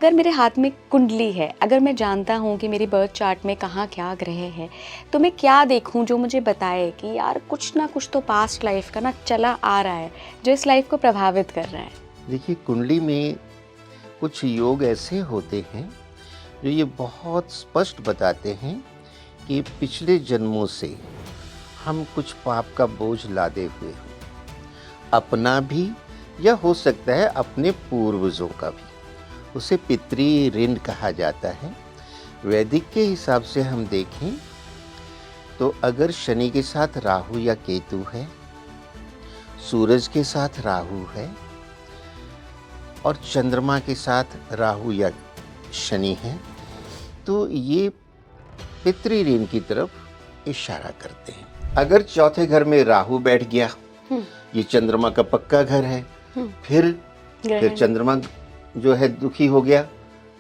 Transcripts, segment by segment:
अगर मेरे हाथ में कुंडली है, अगर मैं जानता हूँ कि मेरी बर्थ चार्ट में कहाँ क्या ग्रह है, तो मैं क्या देखूँ जो मुझे बताए कि यार कुछ ना कुछ तो पास्ट लाइफ का ना चला आ रहा है जो इस लाइफ को प्रभावित कर रहा है। देखिए, कुंडली में कुछ योग ऐसे होते हैं जो ये बहुत स्पष्ट बताते हैं कि पिछले जन्मों से हम कुछ पाप का बोझ लादे हुए हैं, अपना भी या हो सकता है अपने पूर्वजों का भी। उसे पितृ ऋण कहा जाता है। वैदिक के हिसाब से हम देखें तो अगर शनि के साथ राहु या केतु है, सूरज के साथ राहु है और चंद्रमा के साथ राहु या शनि है, तो ये पितृ ऋण की तरफ इशारा करते हैं। अगर चौथे घर में राहु बैठ गया, ये चंद्रमा का पक्का घर है, फिर चंद्रमा जो है दुखी हो गया,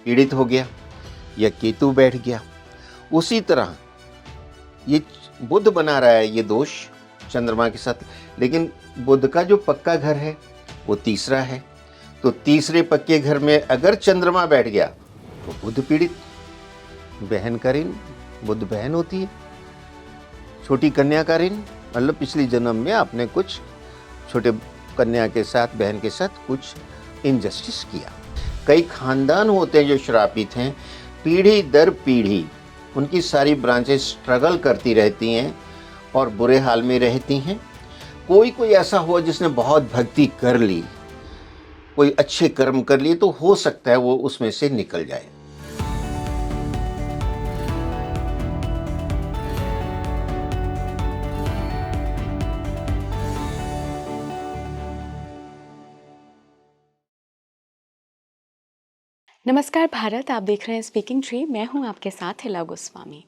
पीड़ित हो गया, या केतु बैठ गया। उसी तरह ये बुध बना रहा है ये दोष चंद्रमा के साथ, लेकिन बुध का जो पक्का घर है वो तीसरा है। तो तीसरे पक्के घर में अगर चंद्रमा बैठ गया तो बुध पीड़ित, बहन का ऋण, बुध बहन होती है, छोटी कन्या का ऋण, मतलब पिछले जन्म में आपने कुछ छोटे कन्या के साथ, बहन के साथ कुछ इनजस्टिस किया। कई खानदान होते हैं जो श्रापित हैं, पीढ़ी दर पीढ़ी उनकी सारी ब्रांचेस स्ट्रगल करती रहती हैं और बुरे हाल में रहती हैं। कोई ऐसा हुआ जिसने बहुत भक्ति कर ली, कोई अच्छे कर्म कर लिए, तो हो सकता है वो उसमें से निकल जाए। नमस्कार भारत, आप देख रहे हैं स्पीकिंग ट्री। मैं हूं आपके साथ हिला गोस्वामी।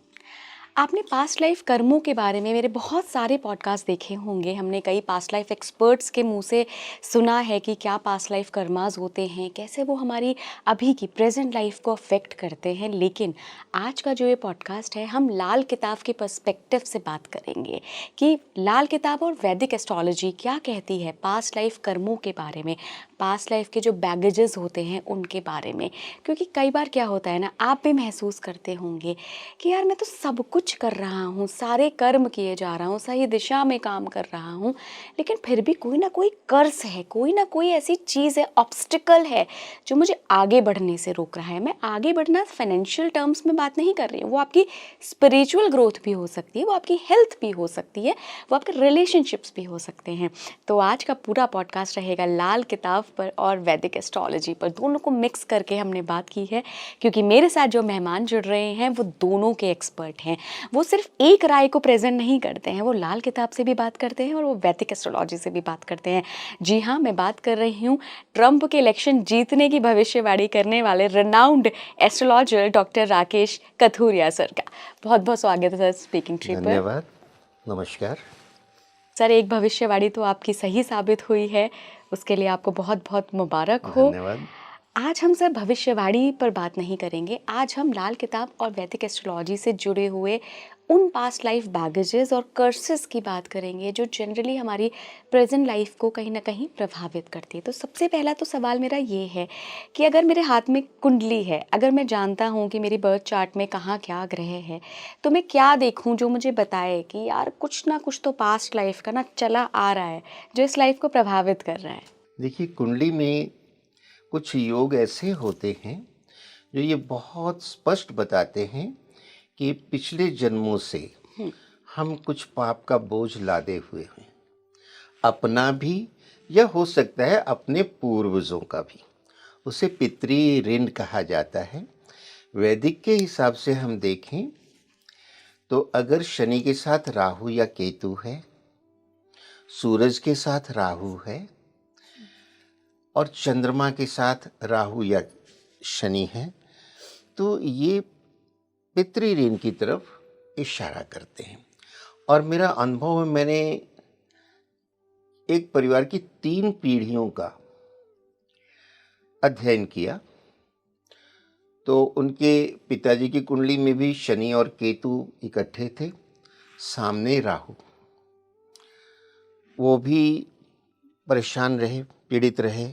आपने पास्ट लाइफ कर्मों के बारे में मेरे बहुत सारे पॉडकास्ट देखे होंगे। हमने कई पास्ट लाइफ एक्सपर्ट्स के मुंह से सुना है कि क्या पास्ट लाइफ कर्मास होते हैं, कैसे वो हमारी अभी की प्रेजेंट लाइफ को अफेक्ट करते हैं। लेकिन आज का जो ये पॉडकास्ट है, हम लाल किताब के पर्सपेक्टिव से बात करेंगे कि लाल किताब और वैदिक एस्ट्रोलॉजी क्या कहती है पास्ट लाइफ कर्मों के बारे में, पास्ट लाइफ के जो बैगेजेस होते हैं उनके बारे में। क्योंकि कई बार क्या होता है ना, आप भी महसूस करते होंगे कि यार मैं तो सब कुछ कर रहा हूँ, सारे कर्म किए जा रहा हूँ, सही दिशा में काम कर रहा हूँ, लेकिन फिर भी कोई ना कोई कर्स है, कोई ना कोई ऐसी चीज़ है, ऑब्स्टिकल है जो मुझे आगे बढ़ने से रोक रहा है। मैं आगे बढ़ना फाइनेंशियल टर्म्स में बात नहीं कर रही हूँ, वो आपकी स्पिरिचुअल ग्रोथ भी हो सकती है, वो आपकी हेल्थ भी हो सकती है, वो आपके रिलेशनशिप्स भी हो सकते हैं। तो आज का पूरा पॉडकास्ट रहेगा लाल किताब पर और वैदिक एस्ट्रोलॉजी पर, दोनों को मिक्स करके हमने बात की है। क्योंकि मेरे साथ जो मेहमान जुड़ रहे हैं वो दोनों के एक्सपर्ट हैं। वो सिर्फ एक राय को प्रेजेंट नहीं करते हैं, वो लाल किताब से भी बात करते हैं और वो वैदिक एस्ट्रोलॉजी से भी बात करते हैं। जी हाँ, मैं बात कर रही हूँ ट्रंप के इलेक्शन जीतने की भविष्यवाणी करने वाले renowned astrologer doctor Rakesh Kathuria sir का। बहुत बहुत स्वागत है सर स्पीकिंग ट्री पर। धन्यवाद, नमस्कार सर। एक भविष्यवाणी तो आपकी सही साबित हुई है, उसके लिए आपको बहुत बहुत मुबारक हो। धन्यवाद। आज हम सर भविष्यवाणी पर बात नहीं करेंगे, आज हम लाल किताब और वैदिक एस्ट्रोलॉजी से जुड़े हुए उन पास्ट लाइफ बैगेजेस और कर्सेस की बात करेंगे जो जनरली हमारी प्रेजेंट लाइफ को कहीं ना कहीं प्रभावित करती है। तो सबसे पहला तो सवाल मेरा ये है कि अगर मेरे हाथ में कुंडली है, अगर मैं जानता हूँ कि मेरी बर्थ चार्ट में कहाँ क्या ग्रह है, तो मैं क्या देखूँ जो मुझे बताए कि यार कुछ ना कुछ तो पास्ट लाइफ का ना चला आ रहा है जो इस लाइफ को प्रभावित कर रहा है। देखिए, कुंडली में कुछ योग ऐसे होते हैं जो ये बहुत स्पष्ट बताते हैं कि पिछले जन्मों से हम कुछ पाप का बोझ लादे हुए हैं, अपना भी या हो सकता है अपने पूर्वजों का भी। उसे पितृ ऋण कहा जाता है। वैदिक के हिसाब से हम देखें तो अगर शनि के साथ राहु या केतु है, सूरज के साथ राहु है और चंद्रमा के साथ राहु या शनि है, तो ये पितृ ऋण की तरफ इशारा करते हैं। और मेरा अनुभव है, मैंने एक परिवार की 3 पीढ़ियों का अध्ययन किया, तो उनके पिताजी की कुंडली में भी शनि और केतु इकट्ठे थे, सामने राहु। वो भी परेशान रहे, पीड़ित रहे,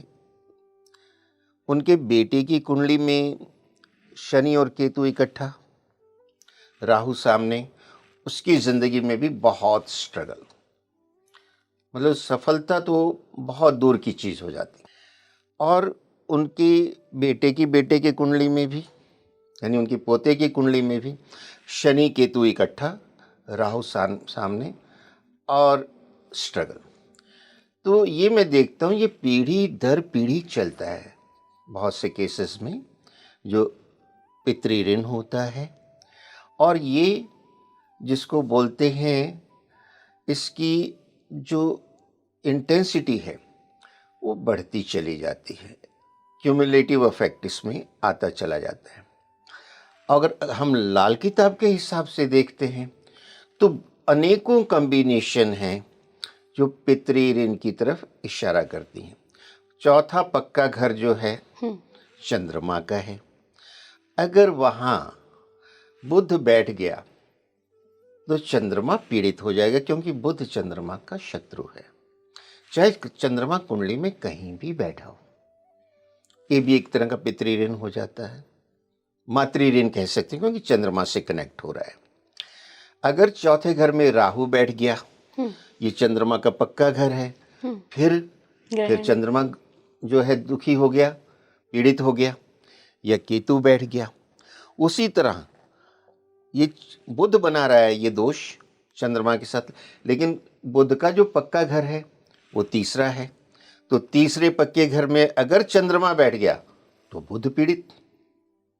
उनके बेटे की कुंडली में शनि और केतु इकट्ठा, राहु सामने, उसकी ज़िंदगी में भी बहुत स्ट्रगल, मतलब सफलता तो बहुत दूर की चीज़ हो जाती। और उनकी बेटे की बेटे की कुंडली में भी, यानी उनकी पोते की कुंडली में भी शनि केतु इकट्ठा, राहु सामने और स्ट्रगल। तो ये मैं देखता हूँ, ये पीढ़ी दर पीढ़ी चलता है। बहुत से केसेस में जो पितृ ऋण होता है, और ये जिसको बोलते हैं, इसकी जो इंटेंसिटी है वो बढ़ती चली जाती है, क्यूमुलेटिव इफेक्ट इसमें आता चला जाता है। अगर हम लाल किताब के हिसाब से देखते हैं तो अनेकों कॉम्बिनेशन हैं जो पितृ ऋण की तरफ इशारा करती हैं। चौथा पक्का घर जो है चंद्रमा का है। अगर वहाँ बुध बैठ गया तो चंद्रमा पीड़ित हो जाएगा, क्योंकि बुध चंद्रमा का शत्रु है। चाहे चंद्रमा कुंडली में कहीं भी बैठा हो, ये भी एक तरह का पितृ ऋण हो जाता है, मातृ ऋण कह सकते हैं, क्योंकि चंद्रमा से कनेक्ट हो रहा है। अगर चौथे घर में राहु बैठ गया, ये चंद्रमा का पक्का घर है, फिर चंद्रमा जो है दुखी हो गया, पीड़ित हो गया, या केतु बैठ गया। उसी तरह ये बुध बना रहा है ये दोष चंद्रमा के साथ, लेकिन बुध का जो पक्का घर है वो तीसरा है। तो तीसरे पक्के घर में अगर चंद्रमा बैठ गया तो बुध पीड़ित,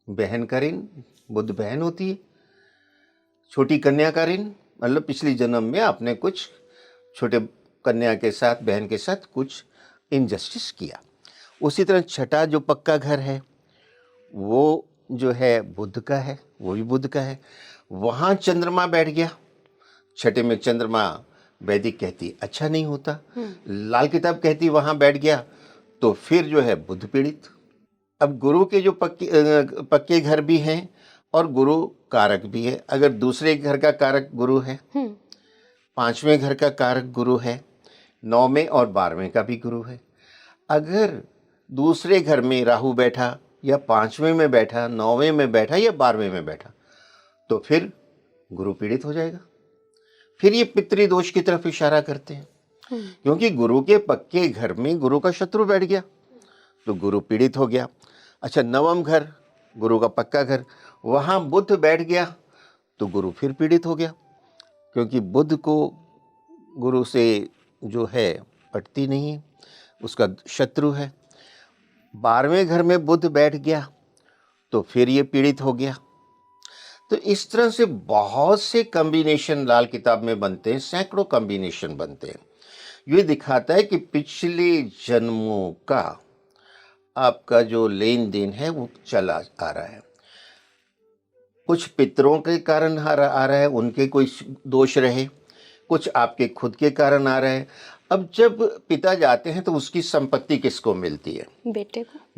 बहन का ऋण, बुध बहन होती है, छोटी कन्या का ऋण, मतलब पिछले जन्म में आपने कुछ छोटे कन्या के साथ, बहन के साथ कुछ इनजस्टिस किया। उसी तरह छठा जो पक्का घर है वो जो है बुध का है, वो भी बुध का है, वहाँ चंद्रमा बैठ गया। छठे में चंद्रमा वैदिक कहती अच्छा नहीं होता, लाल किताब कहती वहाँ बैठ गया तो फिर जो है बुध पीड़ित। अब गुरु के जो पक्के घर भी हैं और गुरु कारक भी है। अगर दूसरे घर का कारक गुरु है, पांचवें घर का कारक गुरु है, 9वें और 12वें का भी गुरु है। अगर दूसरे घर में राहु बैठा, या 5वें में बैठा, 9वें में बैठा, या 12वें में बैठा, तो फिर गुरु पीड़ित हो जाएगा। फिर ये पितृदोष की तरफ इशारा करते हैं, क्योंकि गुरु के पक्के घर में गुरु का शत्रु बैठ गया तो गुरु पीड़ित हो गया। अच्छा, 9वां घर गुरु का पक्का घर, वहाँ बुध बैठ गया तो गुरु फिर पीड़ित हो गया, क्योंकि बुध को गुरु से जो है पटती नहीं है, उसका शत्रु है। 12वें घर में बुध बैठ गया तो फिर ये पीड़ित हो गया। तो इस तरह से बहुत से कॉम्बिनेशन लाल किताब में बनते हैं, सैकड़ों कॉम्बिनेशन बनते हैं। ये दिखाता है कि पिछले जन्मों का आपका जो लेन देन है वो चला आ रहा है। कुछ पितरों के कारण आ रहा है, उनके कोई दोष रहे, कुछ आपके खुद के कारण आ रहे हैं। अब जब पिता जाते हैं तो उसकी संपत्ति किसको मिलती है?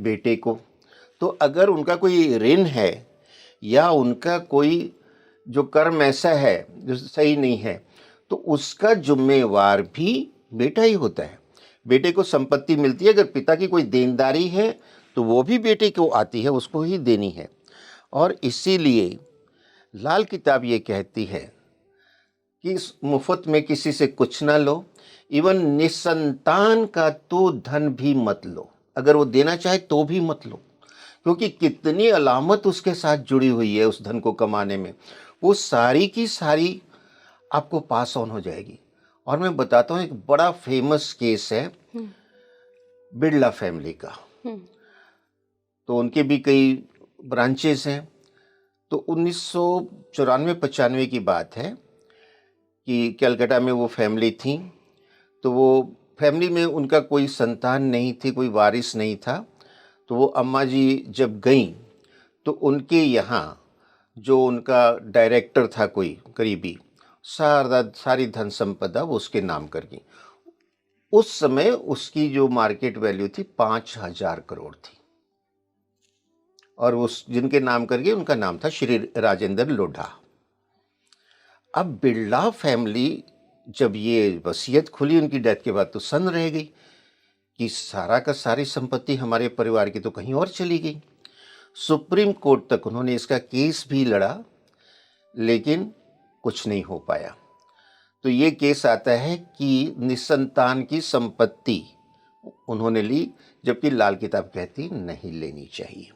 बेटे को। तो अगर उनका कोई ऋण है या उनका कोई जो कर्म ऐसा है जो सही नहीं है, तो उसका जिम्मेवार भी बेटा ही होता है। बेटे को संपत्ति मिलती है। अगर पिता की कोई देनदारी है तो वो भी बेटे को आती है, उसको ही देनी है। और इसीलिए लाल किताब ये कहती है कि मुफ्त में किसी से कुछ ना लो, इवन निसंतान का तो धन भी मत लो। अगर वो देना चाहे तो भी मत लो, क्योंकि कितनी अलामत उसके साथ जुड़ी हुई है उस धन को कमाने में, वो सारी की सारी आपको पास ऑन हो जाएगी। और मैं बताता हूँ, एक बड़ा फेमस केस है बिरला फैमिली का। तो उनके भी कई ब्रांचेस हैं। तो 1994-95 की बात है कि कलकत्ता में वो फैमिली थी। तो वो फैमिली में उनका कोई संतान नहीं थी, कोई वारिस नहीं था। तो वो अम्मा जी जब गईं तो उनके यहाँ जो उनका डायरेक्टर था कोई करीबी, सारी धन संपदा वो उसके नाम कर गई। उस समय उसकी जो मार्केट वैल्यू थी 5,000 करोड़ थी। और उस जिनके नाम कर गए उनका नाम था श्री राजेंद्र लोढ़ा। अब बिरला फैमिली जब ये वसीयत खुली उनकी डेथ के बाद तो सन्न रह गई कि सारा का सारी संपत्ति हमारे परिवार की तो कहीं और चली गई। सुप्रीम कोर्ट तक उन्होंने इसका केस भी लड़ा, लेकिन कुछ नहीं हो पाया। तो ये केस आता है कि निसंतान की संपत्ति उन्होंने ली, जबकि लाल किताब कहती नहीं लेनी चाहिए।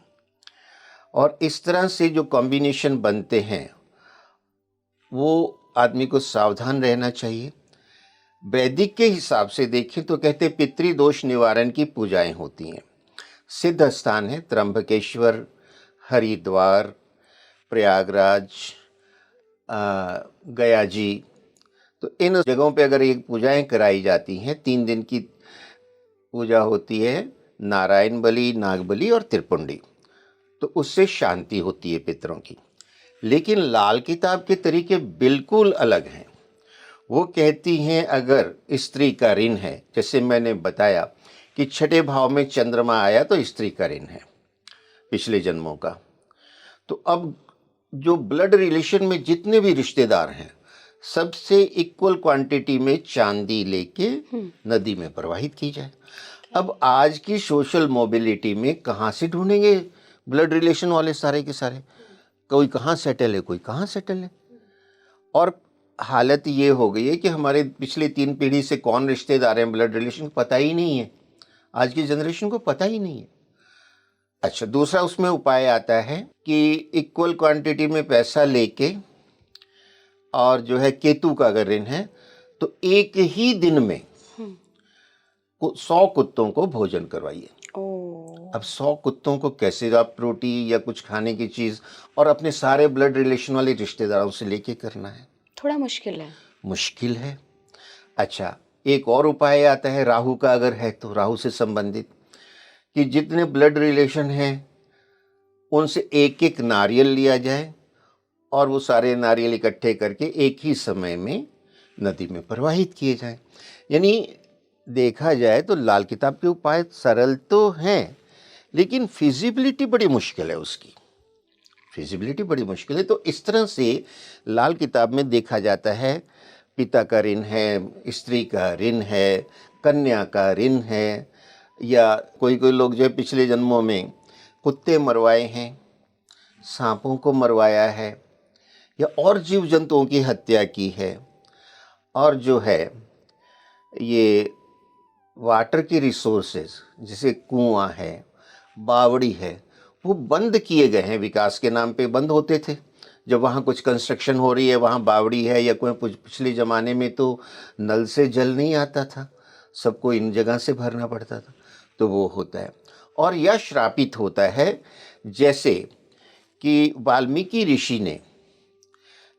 और इस तरह से जो कॉम्बिनेशन बनते हैं वो आदमी को सावधान रहना चाहिए। वैदिक के हिसाब से देखें तो कहते पितृदोष निवारण की पूजाएं होती हैं। सिद्ध स्थान है त्र्यंबकेश्वर, हरिद्वार, प्रयागराज, गया जी। तो इन जगहों पे अगर ये पूजाएं कराई जाती हैं, 3 दिन की पूजा होती है, नारायण बलि, नाग बलि और त्रिपुंडी, तो उससे शांति होती है पितरों की। लेकिन लाल किताब के तरीके बिल्कुल अलग हैं। वो कहती हैं अगर स्त्री का ऋण है, जैसे मैंने बताया कि छठे भाव में चंद्रमा आया तो स्त्री का ऋण है पिछले जन्मों का, तो अब जो ब्लड रिलेशन में जितने भी रिश्तेदार हैं सबसे इक्वल क्वांटिटी में चांदी लेके नदी में प्रवाहित की जाए। अब आज की सोशल मोबिलिटी में कहाँ से ढूंढेंगे ब्लड रिलेशन वाले सारे के सारे? कोई कहाँ सेटल है, कोई कहाँ सेटल है। और हालत ये हो गई है कि हमारे पिछले 3 पीढ़ी से कौन रिश्तेदार हैं ब्लड रिलेशन पता ही नहीं है, आज की जनरेशन को पता ही नहीं है। अच्छा, दूसरा उसमें उपाय आता है कि इक्वल क्वांटिटी में पैसा लेके, और जो है केतु का अगर ऋण है तो एक ही दिन में 100 कुत्तों को भोजन करवाइए। अब 100 कुत्तों को कैसे आप रोटी या कुछ खाने की चीज और अपने सारे ब्लड रिलेशन वाले रिश्तेदारों से लेके करना है? थोड़ा मुश्किल है। मुश्किल है। अच्छा, एक और उपाय आता है राहु का अगर है तो, राहु से संबंधित, कि जितने ब्लड रिलेशन हैं उनसे एक एक नारियल लिया जाए और वो सारे नारियल इकट्ठे करके एक ही समय में नदी में प्रवाहित किए जाएं। यानी देखा जाए तो लाल किताब के उपाय सरल तो हैं, लेकिन फिजिबिलिटी बड़ी मुश्किल है उसकी, फिजिबिलिटी बड़ी मुश्किल है। तो इस तरह से लाल किताब में देखा जाता है पिता का ऋण है, स्त्री का ऋण है, कन्या का ऋण है, या कोई कोई लोग जो है पिछले जन्मों में कुत्ते मरवाए हैं, सांपों को मरवाया है, या और जीव जंतुओं की हत्या की है, और जो है ये वाटर की रिसोर्सेज जैसे कुआं है, बावड़ी है, वो बंद किए गए हैं। विकास के नाम पे बंद होते थे। जब वहाँ कुछ कंस्ट्रक्शन हो रही है, वहाँ बावड़ी है या कोई पिछले ज़माने में तो नल से जल नहीं आता था, सबको इन जगह से भरना पड़ता था, तो वो होता है। और यह श्रापित होता है, जैसे कि वाल्मीकि ऋषि ने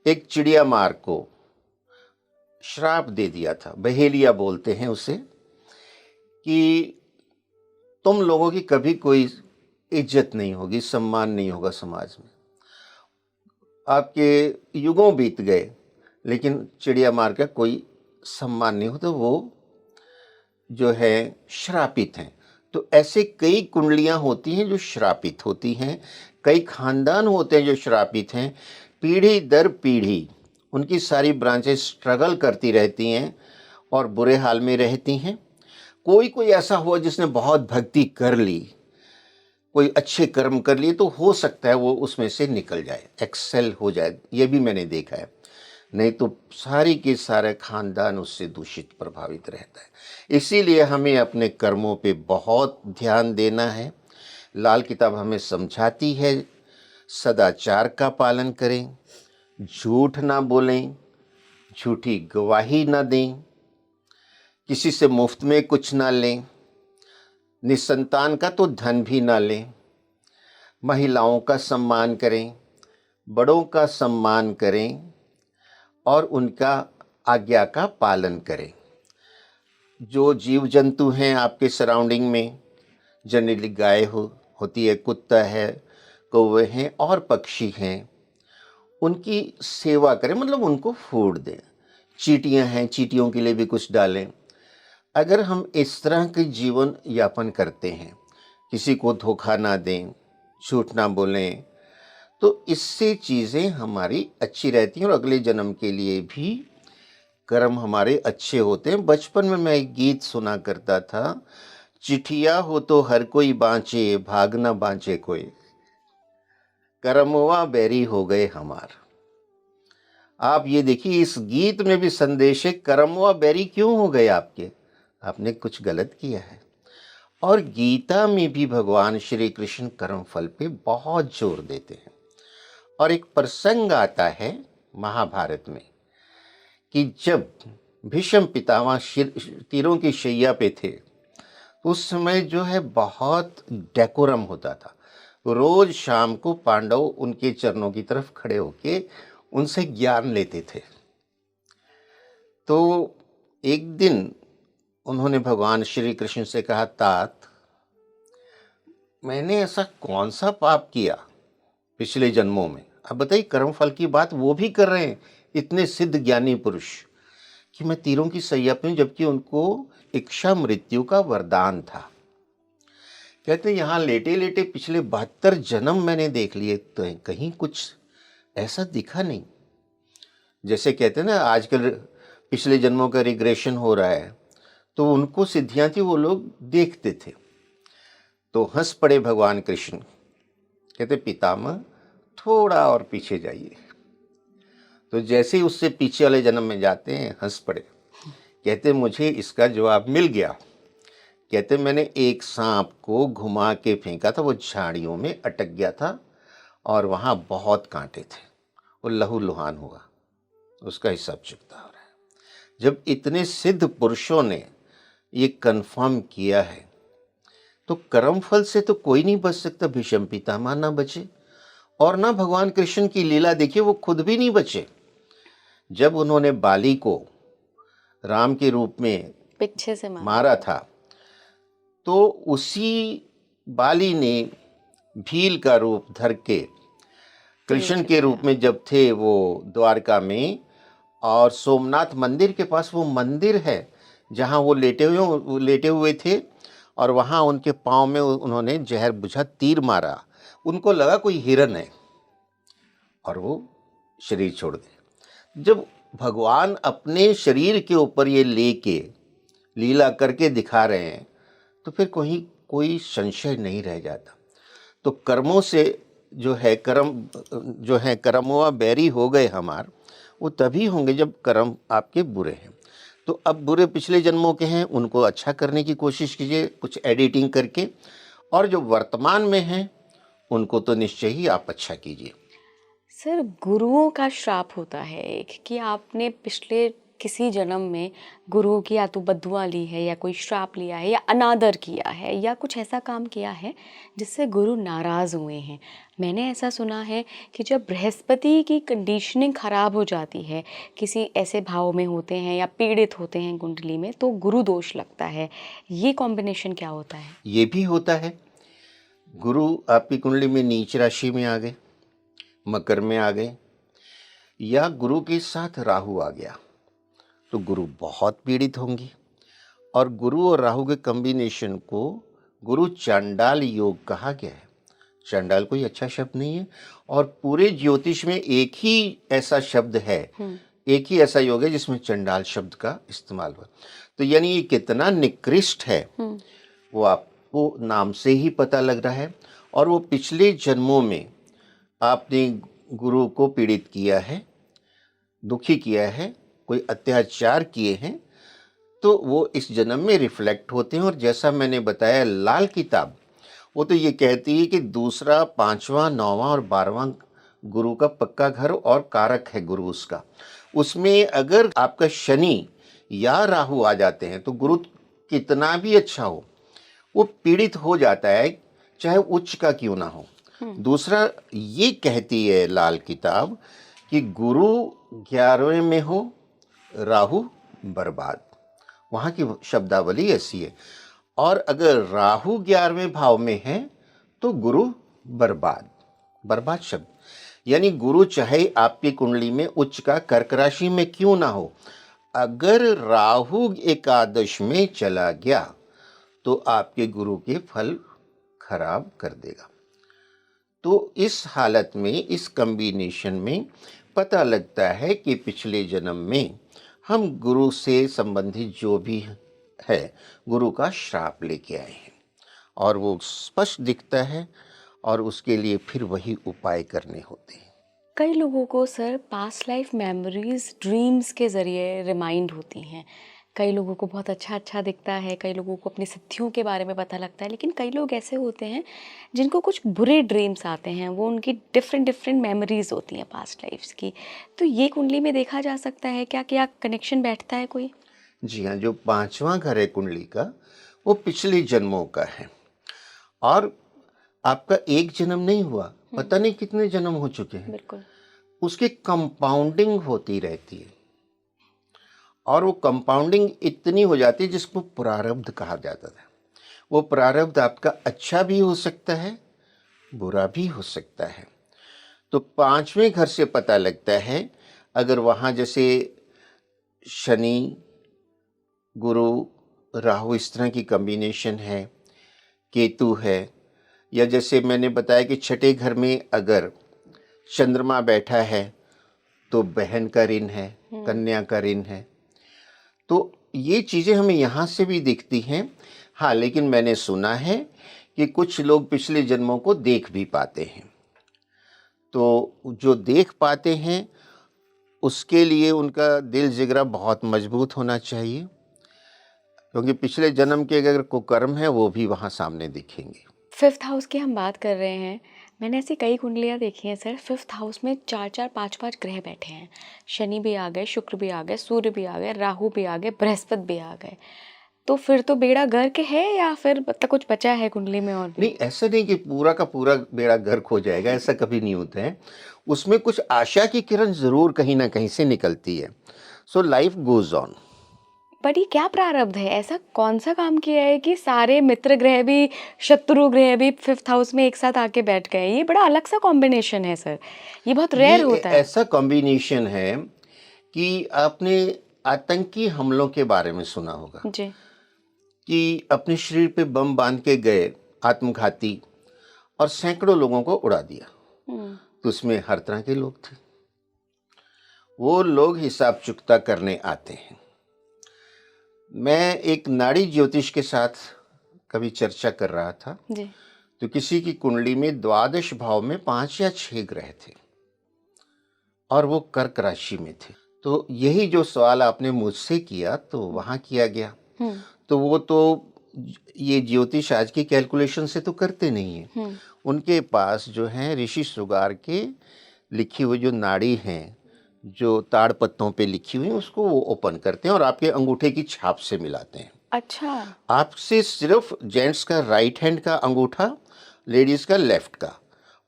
एक चिड़िया मार को श्राप दे दिया था, बहेलिया बोलते हैं उसे, कि तुम लोगों की कभी कोई इज्जत नहीं होगी, सम्मान नहीं होगा समाज में। आपके युगों बीत गए लेकिन चिड़िया मार का कोई सम्मान नहीं हो, तो वो जो है श्रापित हैं। तो ऐसे कई कुंडलियां होती हैं जो श्रापित होती हैं, कई खानदान होते हैं जो श्रापित हैं। पीढ़ी दर पीढ़ी उनकी सारी ब्रांचेस स्ट्रगल करती रहती हैं और बुरे हाल में रहती हैं। कोई कोई ऐसा हुआ जिसने बहुत भक्ति कर ली, कोई अच्छे कर्म कर लिए, तो हो सकता है वो उसमें से निकल जाए, एक्सेल हो जाए, ये भी मैंने देखा है। नहीं तो सारी के सारे खानदान उससे दूषित प्रभावित रहता है। इसीलिए हमें अपने कर्मों पे बहुत ध्यान देना है। लाल किताब हमें समझाती है सदाचार का पालन करें, झूठ ना बोलें, झूठी गवाही ना दें, किसी से मुफ्त में कुछ ना लें, निसंतान का तो धन भी ना लें, महिलाओं का सम्मान करें, बड़ों का सम्मान करें और उनका आज्ञा का पालन करें। जो जीव जंतु हैं आपके सराउंडिंग में, जनरली गाय होती है, कुत्ता है, कौवे हैं और पक्षी हैं, उनकी सेवा करें, मतलब उनको फूड दें। चींटियां हैं, चींटियों के लिए भी कुछ डालें। अगर हम इस तरह के जीवन यापन करते हैं, किसी को धोखा ना दें, झूठ ना बोलें, तो इससे चीज़ें हमारी अच्छी रहती हैं और अगले जन्म के लिए भी कर्म हमारे अच्छे होते हैं। बचपन में मैं एक गीत सुना करता था, चिठिया हो तो हर कोई बाँचे, भाग न बाँचे कोई, करमवा बैरी हो गए हमार। आप ये देखिए, इस गीत में भी संदेश है, करमवा बैरी क्यों हो गए आपके? आपने कुछ गलत किया है। और गीता में भी भगवान श्री कृष्ण कर्मफल पे बहुत जोर देते हैं। और एक प्रसंग आता है महाभारत में कि जब भीष्म पितामह तीरों की शैया पे थे, उस समय जो है बहुत डेकोरम होता था। रोज शाम को पांडव उनके चरणों की तरफ खड़े होके उनसे ज्ञान लेते थे। तो एक दिन उन्होंने भगवान श्री कृष्ण से कहा, तात, मैंने ऐसा कौन सा पाप किया पिछले जन्मों में? अब बताइए, कर्मफल की बात वो भी कर रहे हैं, इतने सिद्ध ज्ञानी पुरुष, कि मैं तीरों की सैया पे हूं, जबकि उनको इच्छा मृत्यु का वरदान था। कहते यहाँ लेटे लेटे पिछले 72 जन्म मैंने देख लिए, तो कहीं कुछ ऐसा दिखा नहीं। जैसे कहते हैं ना आजकल पिछले जन्मों का रिग्रेशन हो रहा है, तो उनको सिद्धियां थी, वो लोग देखते थे। तो हंस पड़े भगवान कृष्ण, कहते पितामह थोड़ा और पीछे जाइए। तो जैसे ही उससे पीछे वाले जन्म में जाते हैं, हंस पड़े, कहते मुझे इसका जवाब मिल गया। कहते मैंने एक सांप को घुमा के फेंका था, वो झाड़ियों में अटक गया था और वहाँ बहुत कांटे थे, वो लहूलुहान हुआ, उसका हिसाब चुकता हो रहा है। जब इतने सिद्ध पुरुषों ने ये कन्फर्म किया है, तो कर्मफल से तो कोई नहीं बच सकता। भीष्म पितामह ना बचे, और ना भगवान कृष्ण की लीला देखिए, वो खुद भी नहीं बचे। जब उन्होंने बाली को राम के रूप में पीछे से मारा था, तो उसी बाली ने भील का रूप धर के कृष्ण के रूप में जब थे वो द्वारका में, और सोमनाथ मंदिर के पास वो मंदिर है जहाँ वो लेटे हुए थे, और वहाँ उनके पाँव में उन्होंने जहर बुझा तीर मारा। उनको लगा कोई हिरन है और वो शरीर छोड़ गए। जब भगवान अपने शरीर के ऊपर ये लेके लीला करके दिखा रहे हैं, तो फिर कोई संशय नहीं रह जाता। तो कर्मों से जो है कर्मवा बैरी हो गए हमार, वो तभी होंगे जब कर्म आपके बुरे हैं। तो अब बुरे पिछले जन्मों के हैं, उनको अच्छा करने की कोशिश कीजिए कुछ एडिटिंग करके, और जो वर्तमान में हैं उनको तो निश्चय ही आप अच्छा कीजिए। सर, गुरुओं का श्राप होता है एक, कि आपने पिछले किसी जन्म में गुरुओं की या तो बद्दुआ ली है, या कोई श्राप लिया है, या अनादर किया है, या कुछ ऐसा काम किया है जिससे गुरु नाराज़ हुए हैं। मैंने ऐसा सुना है कि जब बृहस्पति की कंडीशनिंग ख़राब हो जाती है, किसी ऐसे भाव में होते हैं या पीड़ित होते हैं कुंडली में, तो गुरु दोष लगता है। ये कॉम्बिनेशन क्या होता है? ये भी होता है। गुरु आपकी कुंडली में नीच राशि में आ गए, मकर में आ गए, या गुरु के साथ राहु आ गया, तो गुरु बहुत पीड़ित होंगी। और गुरु और राहु के कॉम्बिनेशन को गुरु चांडाल योग कहा गया है। चांडाल कोई अच्छा शब्द नहीं है, और पूरे ज्योतिष में एक ही ऐसा शब्द है, एक ही ऐसा योग है जिसमें चंडाल शब्द का इस्तेमाल हुआ। तो यानी ये कितना निकृष्ट है वो आपको नाम से ही पता लग रहा है। और वो पिछले जन्मों में आपने गुरु को पीड़ित किया है, दुखी किया है, कोई अत्याचार किए हैं, तो वो इस जन्म में रिफ्लेक्ट होते हैं। और जैसा मैंने बताया, लाल किताब वो तो ये कहती है कि दूसरा, 5वां, 9वां और 12वां गुरु का पक्का घर और कारक है गुरु उसका। उसमें अगर आपका शनि या राहु आ जाते हैं, तो गुरु कितना भी अच्छा हो, वो पीड़ित हो जाता है, चाहे उच्च का क्यों ना हो। दूसरा, ये कहती है लाल किताब कि गुरु 11वें में हो, राहु बर्बाद, वहाँ की शब्दावली ऐसी है। और अगर राहु 11वें भाव में है तो गुरु बर्बाद शब्द। यानी गुरु चाहे आपकी कुंडली में उच्च का कर्क राशि में क्यों ना हो, अगर राहु एकादश में चला गया तो आपके गुरु के फल खराब कर देगा। तो इस हालत में, इस कॉम्बिनेशन में पता लगता है कि पिछले जन्म में हम गुरु से संबंधित जो भी है गुरु का श्राप लेके आए हैं, और वो स्पष्ट दिखता है, और उसके लिए फिर वही उपाय करने होते हैं। कई लोगों को sir past life memories dreams के ज़रिए रिमाइंड होती हैं। कई लोगों को बहुत अच्छा दिखता है, कई लोगों को अपनी सिद्धियों के बारे में पता लगता है, लेकिन कई लोग ऐसे होते हैं जिनको कुछ बुरे ड्रीम्स आते हैं, वो उनकी डिफरेंट मेमोरीज होती हैं पास्ट लाइफ्स की। तो ये कुंडली में देखा जा सकता है क्या कनेक्शन बैठता है कोई? जी हाँ, जो पांचवा घर है कुंडली का, वो पिछले जन्मों का है, और आपका एक जन्म नहीं हुआ, पता नहीं कितने जन्म हो चुके हैं। बिल्कुल। उसकी कंपाउंडिंग होती रहती है, और वो कंपाउंडिंग इतनी हो जाती है जिसको प्रारब्ध कहा जाता था। वो प्रारब्ध आपका अच्छा भी हो सकता है, बुरा भी हो सकता है। तो पांचवें घर से पता लगता है, अगर वहाँ जैसे शनि, गुरु, राहु इस तरह की कॉम्बिनेशन है, केतु है, या जैसे मैंने बताया कि छठे घर में अगर चंद्रमा बैठा है तो बहन का ऋण है, कन्या का ऋण है। तो ये चीज़ें हमें यहाँ से भी दिखती हैं। हाँ, लेकिन मैंने सुना है कि कुछ लोग पिछले जन्मों को देख भी पाते हैं। तो जो देख पाते हैं उसके लिए उनका दिल जिगरा बहुत मजबूत होना चाहिए, क्योंकि पिछले जन्म के अगर कुकर्म है वो भी वहाँ सामने दिखेंगे। 5th हाउस की हम बात कर रहे हैं। मैंने ऐसी कई कुंडलियाँ देखी हैं सर, 5th हाउस में 4-4, 5-5 ग्रह बैठे हैं। शनि भी आ गए, शुक्र भी आ गए, सूर्य भी आ गए, राहु भी आ गए, बृहस्पति भी आ गए। तो फिर तो बेड़ा गर्क है, या फिर मतलब कुछ बचा है कुंडली में और भी? नहीं, ऐसा नहीं कि पूरा का पूरा बेड़ा गर्क हो जाएगा, ऐसा कभी नहीं होता है। उसमें कुछ आशा की किरण ज़रूर कहीं ना कहीं से निकलती है। So life goes on. पर ये क्या प्रारब्ध है? ऐसा कौन सा काम किया है कि सारे मित्र ग्रह भी, शत्रु ग्रह भी 5th हाउस में एक साथ आके बैठ गए? ये बड़ा अलग सा कॉम्बिनेशन है सर, ये बहुत रेयर ये होता है। ऐसा कॉम्बिनेशन है कि आपने आतंकी हमलों के बारे में सुना होगा, जी। कि अपने शरीर पे बम बांध के गए आत्मघाती, और सैकड़ों लोगों को उड़ा दिया। तो उसमें हर तरह के लोग थे। वो लोग हिसाब चुकता करने आते हैं। मैं एक नाड़ी ज्योतिष के साथ कभी चर्चा कर रहा था, जी। तो किसी की कुंडली में द्वादश भाव में 5 या 6 ग्रह थे, और वो कर्क राशि में थे। तो यही जो सवाल आपने मुझसे किया तो वहाँ किया गया। तो वो तो ये ज्योतिष आज की कैलकुलेशन से तो करते नहीं हैं। उनके पास जो है ऋषि श्रृंगार के लिखी हुई जो नाड़ी हैं, जो ताड़ पत्तों पे लिखी हुई, उसको वो ओपन करते हैं और आपके अंगूठे की छाप से मिलाते हैं। अच्छा। आपसे सिर्फ जेंट्स का राइट हैंड का अंगूठा, लेडीज़ का लेफ्ट का,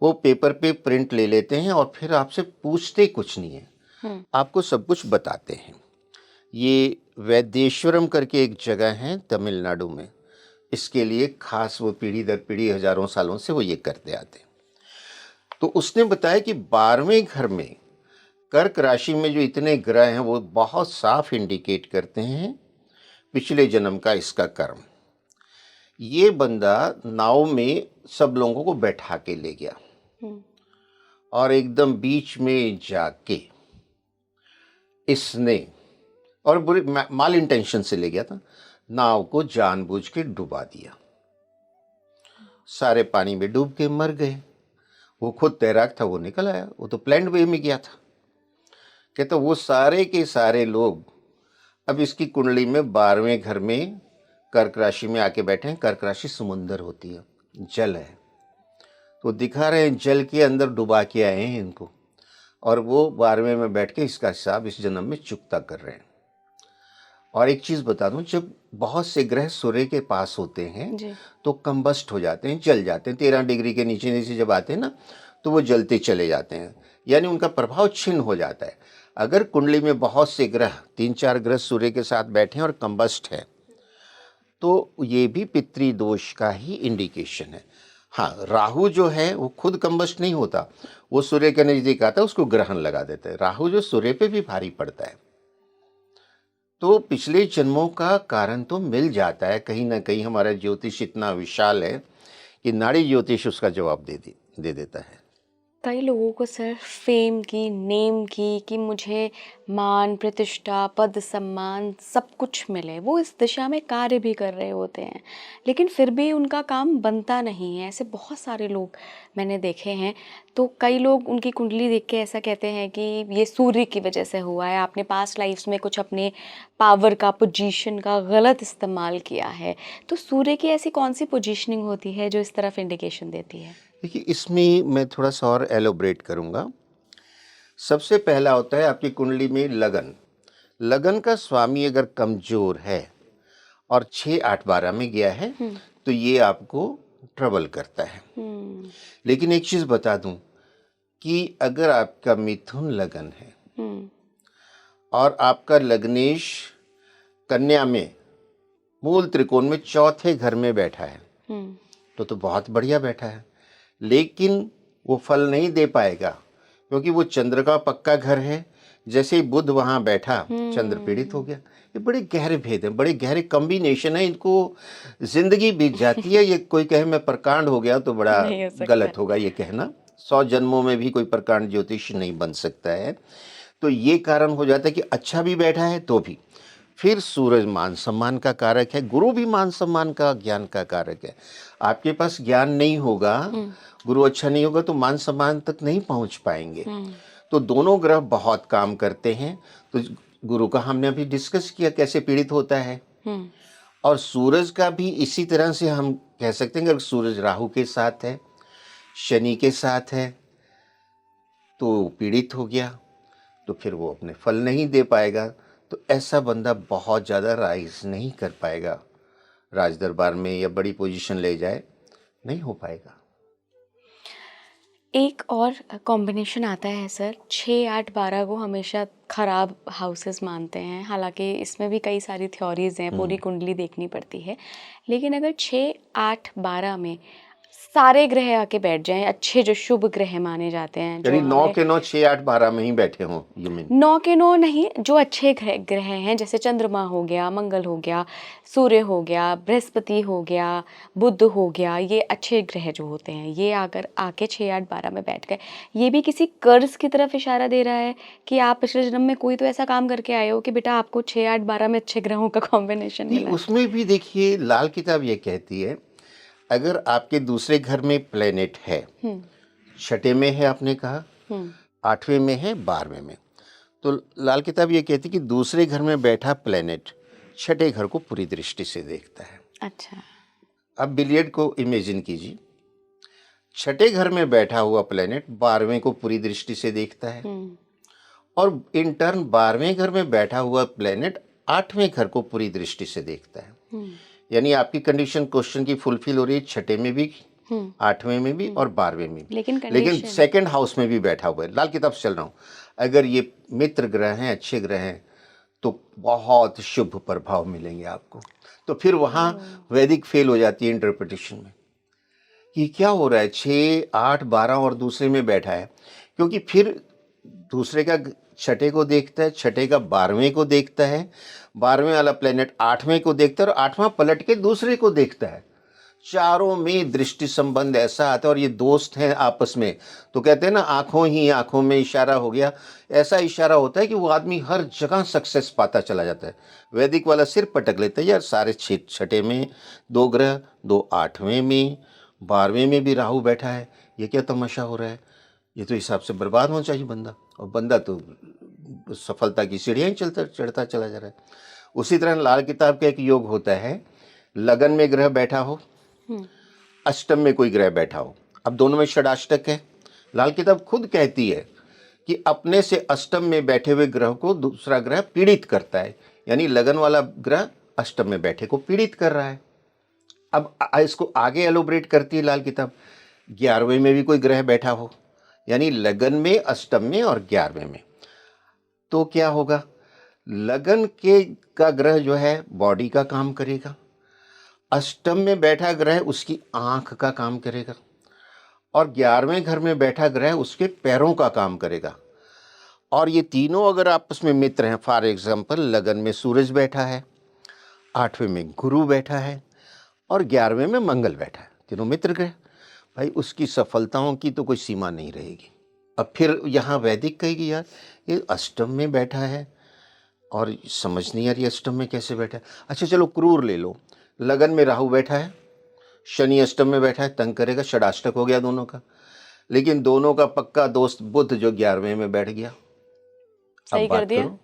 वो पेपर पे प्रिंट ले लेते हैं, और फिर आपसे पूछते कुछ नहीं है, आपको सब कुछ बताते हैं। ये वैद्येश्वरम करके एक जगह है तमिलनाडु में, इसके लिए खास वो पीढ़ी दर पीढ़ी हजारों सालों से वो ये करते आते हैं। तो उसने बताया कि 12वें घर में कर्क राशि में जो इतने ग्रह हैं वो बहुत साफ इंडिकेट करते हैं पिछले जन्म का इसका कर्म। ये बंदा नाव में सब लोगों को बैठा के ले गया, और एकदम बीच में जाके इसने, और बुरी माल इंटेंशन से ले गया था, नाव को जानबूझ के डुबा दिया। सारे पानी में डूब के मर गए। वो खुद तैराक था, वो निकल आया, वो तो प्लैंड वे में गया था। कहता वो सारे के सारे लोग अब इसकी कुंडली में 12वें घर में कर्क राशि में आके बैठे हैं। कर्क राशि समुंदर होती है, जल है, तो दिखा रहे हैं जल के अंदर डुबा के आए हैं इनको, और वो 12वें में बैठ के इसका हिसाब इस जन्म में चुकता कर रहे हैं। और एक चीज़ बता दूं, जब बहुत से ग्रह सूर्य के पास होते हैं तो कंबस्ट हो जाते हैं, जल जाते हैं। 13 डिग्री के नीचे नीचे जब आते हैं ना, तो वो जलते चले जाते हैं, यानी उनका प्रभाव छिन्न हो जाता है। अगर कुंडली में बहुत से ग्रह, 3-4 ग्रह सूर्य के साथ बैठे हैं और कंबस्ट है, तो ये भी पितृदोष का ही इंडिकेशन है। हाँ, राहु जो है वो खुद कंबस्ट नहीं होता, वो सूर्य के नज़दीक आता है, उसको ग्रहण लगा देता है। राहु जो सूर्य पे भी भारी पड़ता है। तो पिछले जन्मों का कारण तो मिल जाता है कहीं ना कहीं। हमारा ज्योतिष इतना विशाल है कि नाड़ी ज्योतिष उसका जवाब दे देता है। कई लोगों को सिर्फ फेम की, नेम की, कि मुझे मान, प्रतिष्ठा, पद, सम्मान सब कुछ मिले, वो इस दिशा में कार्य भी कर रहे होते हैं, लेकिन फिर भी उनका काम बनता नहीं है। ऐसे बहुत सारे लोग मैंने देखे हैं। तो कई लोग उनकी कुंडली देख के ऐसा कहते हैं कि ये सूर्य की वजह से हुआ है, आपने पास्ट लाइफ्स में कुछ अपने पावर का, पोजीशन का गलत इस्तेमाल किया है। तो सूर्य की ऐसी कौन सी पोजीशनिंग होती है जो इस तरफ इंडिकेशन देती है? देखिए, इसमें मैं थोड़ा सा और एलोब्रेट करूँगा। सबसे पहला होता है आपकी कुंडली में लगन। लगन का स्वामी अगर कमज़ोर है और 6, 8, 12 में गया है, तो ये आपको ट्रबल करता है। हम्म। लेकिन एक चीज़ बता दूं कि अगर आपका मिथुन लगन है हम्म। और आपका लग्नेश कन्या में मूल त्रिकोण में चौथे घर में बैठा है, हम्म। तो बहुत बढ़िया बैठा है। लेकिन वो फल नहीं दे पाएगा, क्योंकि वो चंद्र का पक्का घर है। जैसे ही बुध वहाँ बैठा, चंद्र पीड़ित हो गया। ये बड़े गहरे भेद हैं, बड़े गहरे कॉम्बिनेशन है, इनको जिंदगी बीत जाती है। ये कोई कहे मैं प्रकांड हो गया तो बड़ा नहीं हो सकता गलत होगा ये कहना। 100 जन्मों में भी कोई प्रकांड ज्योतिष नहीं बन सकता है। तो ये कारण हो जाता है कि अच्छा भी बैठा है तो भी। फिर सूरज मान सम्मान का कारक है, गुरु भी मान सम्मान का, ज्ञान का कारक है। आपके पास ज्ञान नहीं होगा, गुरु अच्छा नहीं होगा, तो मान सम्मान तक नहीं पहुंच पाएंगे। तो दोनों ग्रह बहुत काम करते हैं। तो गुरु का हमने अभी डिस्कस किया कैसे पीड़ित होता है, और सूरज का भी इसी तरह से हम कह सकते हैं। अगर सूरज राहु के साथ है, शनि के साथ है, तो पीड़ित हो गया, तो फिर वो अपने फल नहीं दे पाएगा। तो ऐसा बंदा बहुत ज़्यादा राइज नहीं कर पाएगा, राज दरबार में या बड़ी पोजीशन ले जाए, नहीं हो पाएगा। एक और कॉम्बिनेशन आता है सर, 6, 8, 12 को हमेशा खराब हाउसेस मानते हैं। हालांकि इसमें भी कई सारी थ्योरीज हैं, पूरी कुंडली देखनी पड़ती है। लेकिन अगर 6, 8, 12 में सारे ग्रह आके बैठ जाएं, अच्छे जो शुभ ग्रह माने जाते हैं, जो यानी 9 हमारे के 9, 6, 8, 12 में ही बैठे हों, यू मीन? 9 के 9 नहीं, जो अच्छे ग्रह हैं, जैसे चंद्रमा हो गया, मंगल हो गया, सूर्य हो गया, बृहस्पति हो गया, बुध हो गया, ये अच्छे ग्रह जो होते हैं, ये अगर आके 6, 8, 12 में बैठ गए, ये भी किसी कर्ज की तरफ इशारा दे रहा है कि आप पिछले जन्म में कोई तो ऐसा काम करके आए हो कि बेटा आपको 6, 8, 12 में अच्छे ग्रहों का कॉम्बिनेशन नहीं, मिला है। उसमें भी देखिए लाल किताब ये कहती है, अगर आपके दूसरे घर में प्लेनेट है, छठे में है आपने कहा, 8वें में है, 12वें में, तो लाल किताब ये कहती है कि दूसरे घर में बैठा प्लेनेट छठे घर को पूरी दृष्टि से देखता है। अच्छा। अब बिलियर्ड को इमेजिन कीजिए, छठे घर में बैठा हुआ प्लेनेट 12वें को पूरी दृष्टि से देखता है, और इन टर्न 12वें घर में बैठा हुआ प्लेनेट 8वें घर को पूरी दृष्टि से देखता है। यानी आपकी कंडीशन क्वेश्चन की फुलफिल हो रही है, छठे में भी, 8वें में भी और 12वें में भी। लेकिन सेकंड हाउस में भी बैठा हुआ है। लाल किताब से चल रहा हूँ, अगर ये मित्र ग्रह हैं, अच्छे ग्रह हैं, तो बहुत शुभ प्रभाव मिलेंगे आपको। तो फिर वहाँ वैदिक फेल हो जाती है इंटरप्रिटेशन में कि क्या हो रहा है, 6, 8, 12 और दूसरे में बैठा है, क्योंकि फिर दूसरे का छठे को देखता है, छठे का 12वें को देखता है, 12वें वाला प्लेनेट 8वें को देखता है, और 8वां पलट के दूसरे को देखता है। चारों में दृष्टि संबंध ऐसा आता है, और ये दोस्त हैं आपस में, तो कहते हैं ना आंखों ही आंखों में इशारा हो गया। ऐसा इशारा होता है कि वो आदमी हर जगह सक्सेस पाता चला जाता है। वैदिक वाला सिर पटक लेता है, यार सारे छठे में 2 ग्रह, 2 8वें में, 12वें में भी राहु बैठा है, ये क्या तमाशा हो रहा है, ये तो हिसाब से बर्बाद होना चाहिए बंदा, और बंदा तो सफलता की सीढ़ियाँ ही चढ़ता चला जा रहा है। उसी तरह लाल किताब का एक योग होता है, लगन में ग्रह बैठा हो, अष्टम में कोई ग्रह बैठा हो। अब दोनों में षडाष्टक है। लाल किताब खुद कहती है कि अपने से अष्टम में बैठे हुए ग्रह को दूसरा ग्रह पीड़ित करता है, यानी लगन वाला ग्रह अष्टम में बैठे को पीड़ित कर रहा है। अब इसको आगे एलोब्रेट करती है लाल किताब, 11वें में भी कोई ग्रह बैठा हो, यानी लगन में, अष्टम में और 11वें में, तो क्या होगा, लगन के का ग्रह जो है बॉडी का काम करेगा, अष्टम में बैठा ग्रह उसकी आंख का काम करेगा, और 11वें घर में बैठा ग्रह उसके पैरों का काम करेगा। और ये तीनों अगर आपस में मित्र हैं, फॉर एग्जाम्पल लगन में सूरज बैठा है, 8वें में गुरु बैठा है, और 11वें में मंगल बैठा है, तीनों मित्र ग्रह। भाई उसकी सफलताओं की तो कोई सीमा नहीं रहेगी। अब फिर यहाँ वैदिक कहेगी यार ये अष्टम में बैठा है और समझ नहीं आ रही अष्टम में कैसे बैठा है। अच्छा चलो क्रूर ले लो, लगन में राहु बैठा है, शनि अष्टम में बैठा है, तंग करेगा, षडाष्टक हो गया दोनों का। लेकिन दोनों का पक्का दोस्त बुध जो 11वें में बैठ गया, अब सही कर बात दिया। करो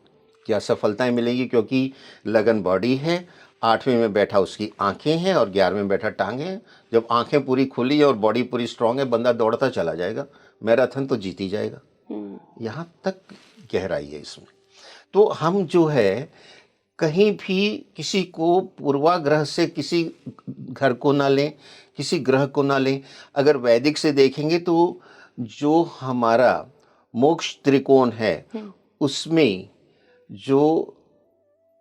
क्या सफलताएं मिलेंगी, क्योंकि लगन बॉडी है, 8वें में बैठा उसकी आंखें हैं और 11वें में बैठा टांगे हैं। जब आंखें पूरी खुली और बॉडी पूरी स्ट्रांग है, बंदा दौड़ता चला जाएगा, मैराथन तो जीत ही जाएगा। यहाँ तक गहराई है इसमें। तो हम जो है कहीं भी किसी को पूर्वाग्रह से किसी घर को ना लें, किसी ग्रह को ना लें। अगर वैदिक से देखेंगे तो जो हमारा मोक्ष त्रिकोण है उसमें जो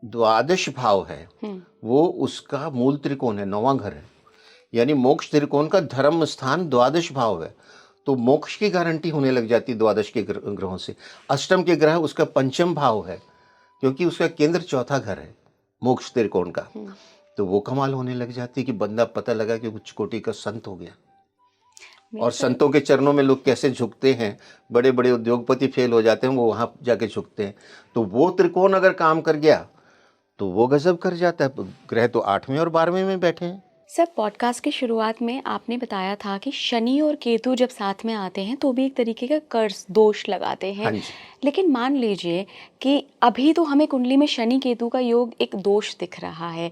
द्वादश भाव है वो उसका मूल त्रिकोण है, 9वां घर है। यानी मोक्ष त्रिकोण का धर्म स्थान द्वादश भाव है, तो मोक्ष की गारंटी होने लग जाती है द्वादश के ग्रहों से। अष्टम के ग्रह उसका पंचम भाव है, क्योंकि उसका केंद्र चौथा घर है मोक्ष त्रिकोण का। तो वो कमाल होने लग जाती है कि बंदा पता लगा कि उच्च कोटि का संत हो गया। और संतों के चरणों में लोग कैसे झुकते हैं, बड़े बड़े उद्योगपति फेल हो जाते हैं, वो वहां जाके झुकते हैं। तो वो त्रिकोण अगर काम कर गया तो वो गजब कर जाता है। ग्रह तो 8वें और 12वें में बैठे हैं। सर, पॉडकास्ट की शुरुआत में आपने बताया था कि शनि और केतु जब साथ में आते हैं तो भी एक तरीके का कर्स दोष लगाते हैं। हाँ जी। लेकिन मान लीजिए कि अभी तो हमें कुंडली में शनि केतु का योग एक दोष दिख रहा है,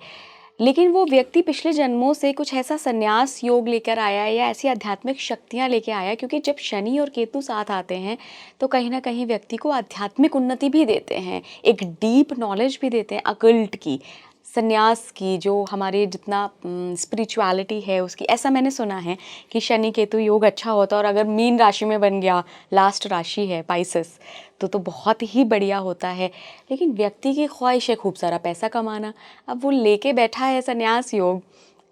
लेकिन वो व्यक्ति पिछले जन्मों से कुछ ऐसा संन्यास योग लेकर आया है या ऐसी आध्यात्मिक शक्तियाँ लेके आया है, क्योंकि जब शनि और केतु साथ आते हैं तो कहीं ना कहीं व्यक्ति को आध्यात्मिक उन्नति भी देते हैं, एक डीप नॉलेज भी देते हैं अकल्ट की, संन्यास की, जो हमारे जितना स्पिरिचुअलिटी है उसकी। ऐसा मैंने सुना है कि शनि केतु योग अच्छा होता है, और अगर मीन राशि में बन गया, लास्ट राशि है पाइसेस, तो बहुत ही बढ़िया होता है। लेकिन व्यक्ति की ख्वाहिश है खूब सारा पैसा कमाना। अब वो लेके बैठा है संन्यास योग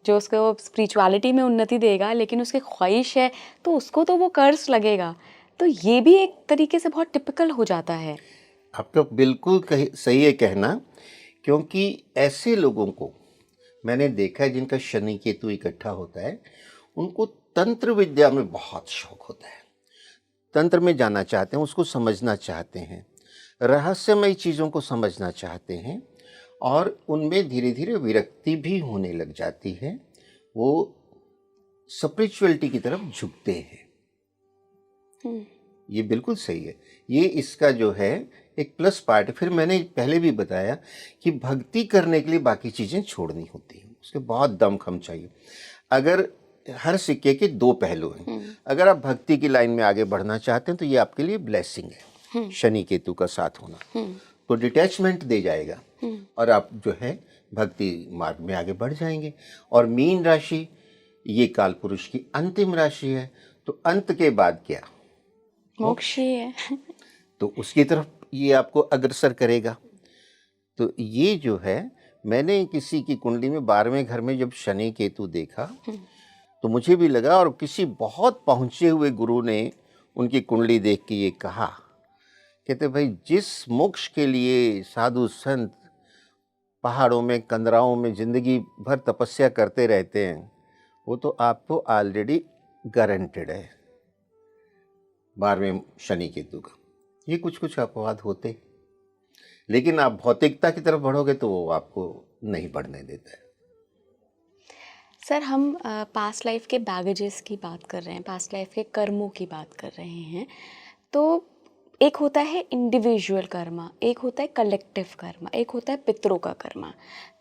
जो उसको स्पिरिचुअलिटी में उन्नति देगा, लेकिन उसकी ख्वाहिश है तो उसको तो वो कर्ज लगेगा। तो ये भी एक तरीके से बहुत टिपिकल हो जाता है। आपका बिल्कुल सही है कहना, क्योंकि ऐसे लोगों को मैंने देखा है जिनका शनि केतु इकट्ठा होता है, उनको तंत्र विद्या में बहुत शौक होता है, तंत्र में जाना चाहते हैं, उसको समझना चाहते हैं, रहस्यमय चीज़ों को समझना चाहते हैं, और उनमें धीरे धीरे विरक्ति भी होने लग जाती है, वो स्पिरिचुअलिटी की तरफ झुकते हैं। ये बिल्कुल सही है। ये इसका जो है एक प्लस पार्ट है। फिर मैंने पहले भी बताया कि भक्ति करने के लिए बाकी चीज़ें छोड़नी होती हैं, उसके बहुत दमखम चाहिए। अगर हर सिक्के के दो पहलू हैं, अगर आप भक्ति की लाइन में आगे बढ़ना चाहते हैं तो ये आपके लिए ब्लेसिंग है, शनि केतु का साथ होना। तो डिटैचमेंट दे जाएगा और आप जो है भक्ति मार्ग में आगे बढ़ जाएंगे। और मीन राशि ये काल पुरुष की अंतिम राशि है, तो अंत के बाद क्या, मोक्ष ही है। तो उसकी तरफ ये आपको अग्रसर करेगा। तो ये जो है, मैंने किसी की कुंडली में 12वें घर में जब शनि केतु देखा तो मुझे भी लगा, और किसी बहुत पहुंचे हुए गुरु ने उनकी कुंडली देख के ये कहा, कहते भाई जिस मोक्ष के लिए साधु संत पहाड़ों में कंदराओं में जिंदगी भर तपस्या करते रहते हैं, वो तो आपको ऑलरेडी गारंटेड है 12वें शनि केतु का। ये कुछ कुछ अपवाद होते, लेकिन आप भौतिकता की तरफ बढ़ोगे तो वो आपको नहीं बढ़ने देता है। सर, हम पास्ट लाइफ के बैगेजेस की बात कर रहे हैं, पास्ट लाइफ के कर्मों की बात कर रहे हैं। तो एक होता है इंडिविजुअल कर्मा, एक होता है कलेक्टिव कर्मा, एक होता है पितरों का कर्मा।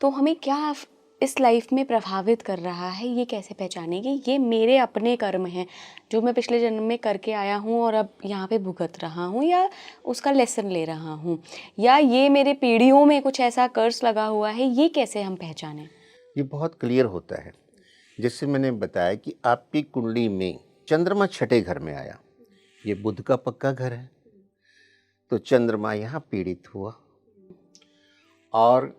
तो हमें क्या इस लाइफ में प्रभावित कर रहा है, ये कैसे पहचानें कि ये मेरे अपने कर्म हैं जो मैं पिछले जन्म में करके आया हूँ और अब यहाँ पे भुगत रहा हूँ, या उसका लेसन ले रहा हूँ, या ये मेरे पीढ़ियों में कुछ ऐसा कर्ज लगा हुआ है, ये कैसे हम पहचानें? ये बहुत क्लियर होता है। जैसे मैंने बताया कि आपकी कुंडली में चंद्रमा 6ठे घर में आया, ये बुध का पक्का घर है, तो चंद्रमा यहाँ पीड़ित हुआ। और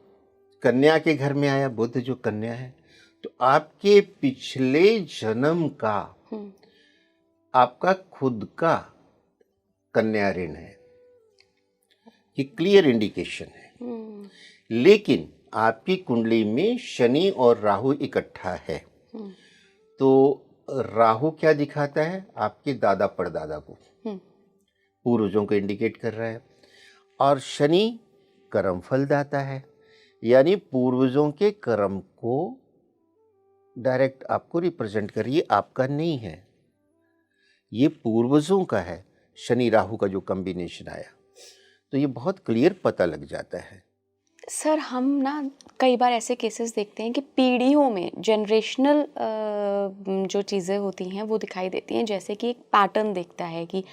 कन्या के घर में आया बुध जो कन्या है, तो आपके पिछले जन्म का आपका खुद का कन्या ऋण है, ये क्लियर इंडिकेशन है। लेकिन आपकी कुंडली में शनि और राहु इकट्ठा है, तो राहु क्या दिखाता है? आपके दादा परदादा को, हम्म, पूर्वजों को इंडिकेट कर रहा है। और शनि कर्म फलदाता है, यानी पूर्वजों के कर्म को डायरेक्ट आपको रिप्रेजेंट कर, ये आपका नहीं है, ये पूर्वजों का है। शनि राहु का जो कॉम्बिनेशन आया, तो ये बहुत क्लियर पता लग जाता है। सर हम ना कई बार ऐसे केसेस देखते हैं कि पीढ़ियों में जनरेशनल जो चीज़ें होती हैं वो दिखाई देती हैं, जैसे कि एक पैटर्न दिखता है कि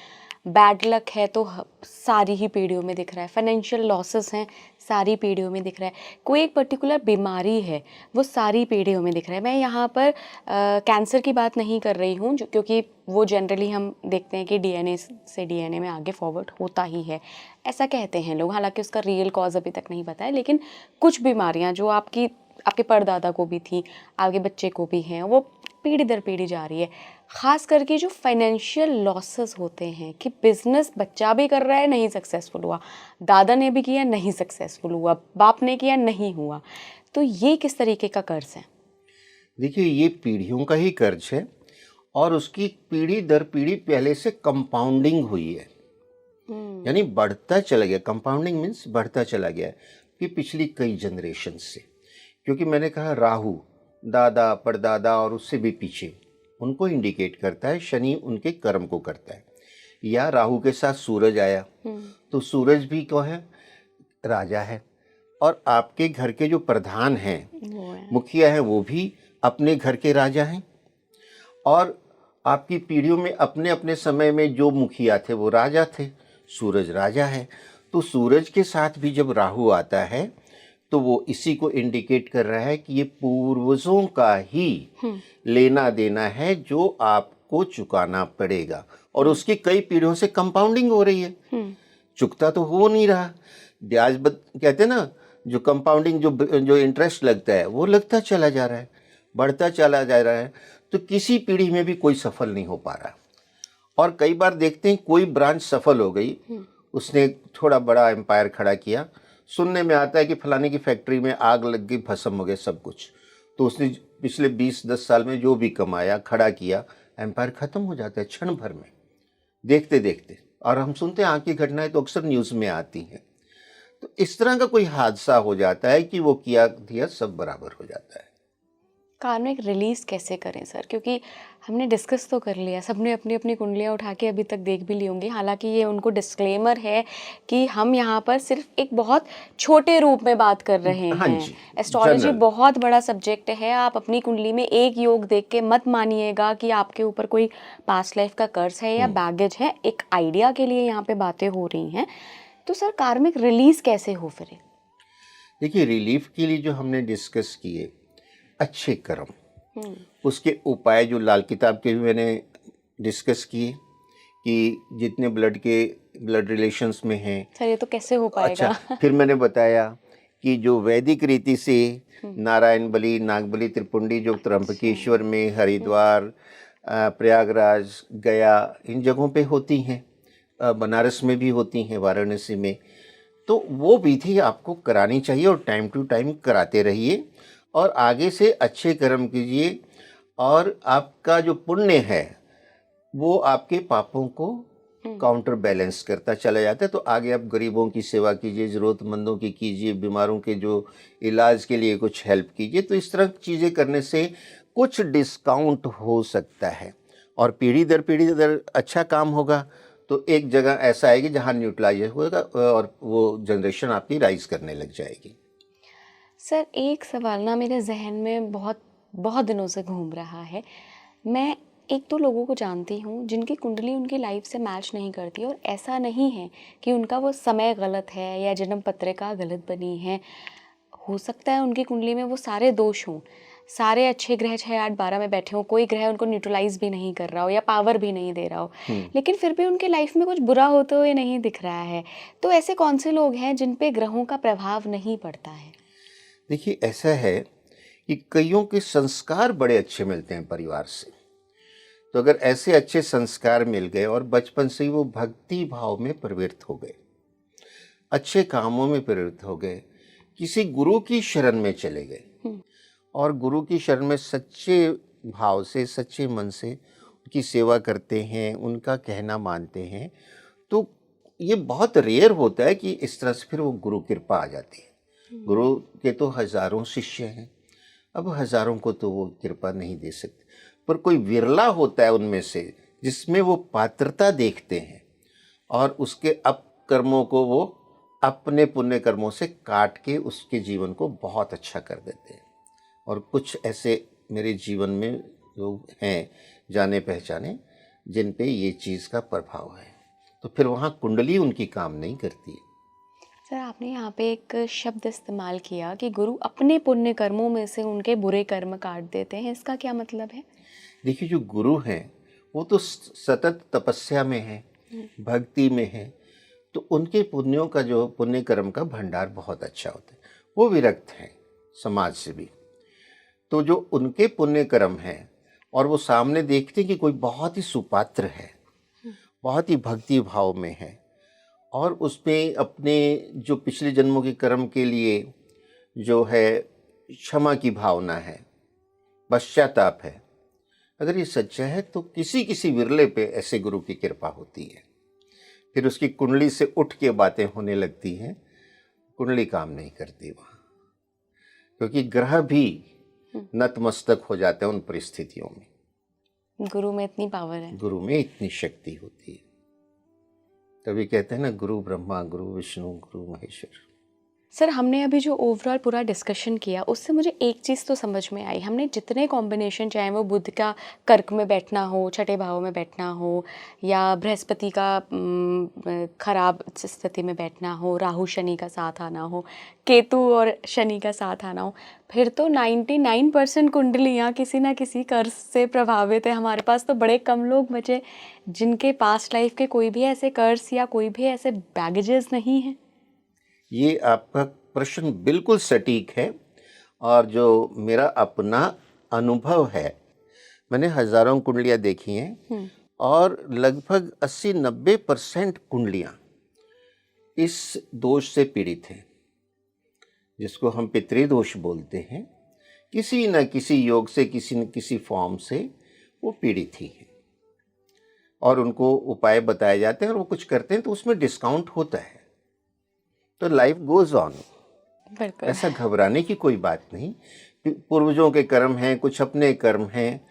बैड लक है तो सारी ही पीढ़ियों में दिख रहा है, फाइनेंशियल लॉसेस हैं सारी पीढ़ियों में दिख रहा है, कोई एक पर्टिकुलर बीमारी है वो सारी पीढ़ियों में दिख रहा है। मैं यहाँ पर कैंसर की बात नहीं कर रही हूँ, क्योंकि वो जनरली हम देखते हैं कि डीएनए से डीएनए में आगे फॉरवर्ड होता ही है, ऐसा कहते हैं लोग, हालांकि उसका रियल कॉज अभी तक नहीं पता है। लेकिन कुछ बीमारियाँ जो आपके परदादा को भी थी, आपके बच्चे को भी हैं, वो पीढ़ी दर पीढ़ी जा रही है। ख़ास करके जो फाइनेंशियल लॉसेस होते हैं कि बिजनेस बच्चा भी कर रहा है, नहीं सक्सेसफुल हुआ, दादा ने भी किया नहीं सक्सेसफुल हुआ, बाप ने किया नहीं हुआ, तो ये किस तरीके का कर्ज है? देखिए, ये पीढ़ियों का ही कर्ज है और उसकी पीढ़ी दर पीढ़ी पहले से कंपाउंडिंग हुई है, यानी बढ़ता चला गया। कंपाउंडिंग मीन्स बढ़ता चला गया कि पिछली कई जनरेशन से, क्योंकि मैंने कहा राहु दादा परदादा और उससे भी पीछे उनको इंडिकेट करता है, शनि उनके कर्म को करता है। या राहु के साथ सूरज आया तो सूरज भी क्या है? राजा है। और आपके घर के जो प्रधान हैं, मुखिया हैं, वो भी अपने घर के राजा हैं। और आपकी पीढ़ियों में अपने अपने समय में जो मुखिया थे वो राजा थे, सूरज राजा है। तो सूरज के साथ भी जब राहु आता है तो वो इसी को इंडिकेट कर रहा है कि ये पूर्वजों का ही लेना देना है जो आपको चुकाना पड़ेगा, और उसकी कई पीढ़ियों से कंपाउंडिंग हो रही है, चुकता तो हो नहीं रहा। कहते हैं ना, जो कंपाउंडिंग जो इंटरेस्ट लगता है वो लगता चला जा रहा है, बढ़ता चला जा रहा है। तो किसी पीढ़ी में भी कोई सफल नहीं हो पा रहा। और कई बार देखते हैं कोई ब्रांच सफल हो गई, उसने थोड़ा बड़ा एम्पायर खड़ा किया, सुनने में आता है कि फलाने की फैक्ट्री में आग लग गई, भस्म हो गया सब कुछ, तो उसने पिछले 20-10 साल में जो भी कमाया खड़ा किया, एम्पायर खत्म हो जाता है क्षण भर में, देखते देखते। और हम सुनते हैं आग की घटनाएं तो अक्सर न्यूज़ में आती हैं। तो इस तरह का कोई हादसा हो जाता है कि वो किया दिया सब बराबर हो जाता है। कार्मिक रिलीज कैसे करें सर? क्योंकि हमने डिस्कस तो कर लिया, सबने अपनी अपनी कुंडलियाँ उठा के अभी तक देख भी ली होंगी, हालांकि ये उनको डिस्क्लेमर है कि हम यहाँ पर सिर्फ एक बहुत छोटे रूप में बात कर रहे हाँ हैं। जी, एस्ट्रोलॉजी जनरल। बहुत बड़ा सब्जेक्ट है, आप अपनी कुंडली में एक योग देख के मत मानिएगा कि आपके ऊपर कोई पास्ट लाइफ का कर्ज है या बैगेज है, एक आइडिया के लिए यहाँ पे बातें हो रही हैं। तो सर कार्मिक रिलीज कैसे हो फिर? देखिए, रिलीफ के लिए जो हमने डिस्कस किए अच्छे कर्म, उसके उपाय जो लाल किताब के भी मैंने डिस्कस किए कि जितने ब्लड रिलेशंस में हैं। सर ये तो कैसे हो पाएगा? अच्छा, फिर मैंने बताया कि जो वैदिक रीति से नारायण बलि, नागबलि, त्रिपुंडी जो त्र्यंबकेश्वर में, हरिद्वार, प्रयागराज, गया, इन जगहों पे होती हैं, बनारस में भी होती हैं, वाराणसी में, तो वो विधि आपको करानी चाहिए और टाइम टू टाइम कराते रहिए और आगे से अच्छे कर्म कीजिए, और आपका जो पुण्य है वो आपके पापों को काउंटर बैलेंस करता चला जाता है। तो आगे आप गरीबों की सेवा कीजिए, ज़रूरतमंदों की कीजिए, बीमारों के जो इलाज के लिए कुछ हेल्प कीजिए। तो इस तरह चीज़ें करने से कुछ डिस्काउंट हो सकता है और पीढ़ी दर अच्छा काम होगा। तो एक जगह ऐसा आएगी जहाँ न्यूट्रलाइज होगा और वो जनरेशन आपकी राइज करने लग जाएगी। सर एक सवाल ना मेरे जहन में बहुत बहुत दिनों से घूम रहा है। मैं एक दो लोगों को जानती हूँ जिनकी कुंडली उनकी लाइफ से मैच नहीं करती, और ऐसा नहीं है कि उनका वो समय गलत है या जन्म पत्रिका गलत बनी है। हो सकता है उनकी कुंडली में वो सारे दोष हों, सारे अच्छे ग्रह 6, 8, 12 में बैठे हों, कोई ग्रह उनको न्यूट्रलाइज भी नहीं कर रहा हो या पावर भी नहीं दे रहा हो, लेकिन फिर भी उनके लाइफ में कुछ बुरा होते हुए नहीं दिख रहा है। तो ऐसे कौन से लोग हैं जिन पे ग्रहों का प्रभाव नहीं पड़ता है? देखिए, ऐसा है कि कईयों के संस्कार बड़े अच्छे मिलते हैं परिवार से। तो अगर ऐसे अच्छे संस्कार मिल गए और बचपन से ही वो भक्ति भाव में प्रवृत्त हो गए, अच्छे कामों में प्रवृत्त हो गए, किसी गुरु की शरण में चले गए और गुरु की शरण में सच्चे भाव से, सच्चे मन से उनकी सेवा करते हैं, उनका कहना मानते हैं, तो ये बहुत रेयर होता है कि इस तरह से फिर वो गुरु कृपा आ जाती है। गुरु के तो हजारों शिष्य हैं, अब हजारों को तो वो कृपा नहीं दे सकते, पर कोई विरला होता है उनमें से जिसमें वो पात्रता देखते हैं और उसके अपकर्मों को वो अपने पुण्य कर्मों से काट के उसके जीवन को बहुत अच्छा कर देते हैं। और कुछ ऐसे मेरे जीवन में लोग हैं जाने पहचाने जिन पे ये चीज़ का प्रभाव है, तो फिर वहाँ कुंडली उनकी काम नहीं करती है। सर, आपने यहाँ पे एक शब्द इस्तेमाल किया कि गुरु अपने पुण्य कर्मों में से उनके बुरे कर्म काट देते हैं, इसका क्या मतलब है? देखिए, जो गुरु हैं वो तो सतत तपस्या में है, भक्ति में है, तो उनके पुण्यों का जो पुण्य कर्म का भंडार बहुत अच्छा होता है। वो विरक्त हैं समाज से भी, तो जो उनके पुण्य कर्म हैं और वो सामने देखते हैं कि कोई बहुत ही सुपात्र है, बहुत ही भक्ति भाव में है और उसमें अपने जो पिछले जन्मों के कर्म के लिए जो है क्षमा की भावना है, पश्चाताप है, अगर ये सच्चा है तो किसी किसी विरले पे ऐसे गुरु की कृपा होती है। फिर उसकी कुंडली से उठ के बातें होने लगती हैं, कुंडली काम नहीं करती वहाँ, क्योंकि ग्रह भी नतमस्तक हो जाते हैं उन परिस्थितियों में। गुरु में इतनी पावर है, गुरु में इतनी शक्ति होती है। तभी कहते हैं ना, गुरु ब्रह्मा, गुरु विष्णु, गुरु महेश्वर। सर, हमने अभी जो ओवरऑल पूरा डिस्कशन किया उससे मुझे एक चीज़ तो समझ में आई। हमने जितने कॉम्बिनेशन, चाहे वो बुध का कर्क में बैठना हो, छठे भाव में बैठना हो, या बृहस्पति का खराब स्थिति में बैठना हो, राहु शनि का साथ आना हो, केतु और शनि का साथ आना हो, फिर तो 99% कुंडलियाँ किसी ना किसी कर्ज से प्रभावित है। हमारे पास तो बड़े कम लोग बचे जिनके पास्ट लाइफ के कोई भी ऐसे कर्ज या कोई भी ऐसे बैगेजेस नहीं हैं। ये आपका प्रश्न बिल्कुल सटीक है और जो मेरा अपना अनुभव है, मैंने हजारों कुंडलियाँ देखी हैं और लगभग 80-90% कुंडलियाँ इस दोष से पीड़ित हैं, जिसको हम पितृदोष बोलते हैं। किसी न किसी योग से, किसी न किसी फॉर्म से वो पीड़ित ही हैं और उनको उपाय बताए जाते हैं और वो कुछ करते हैं तो उसमें डिस्काउंट होता है, तो लाइफ गोज ऑन। ऐसा घबराने की कोई बात नहीं। पूर्वजों के कर्म हैं, कुछ अपने कर्म हैं,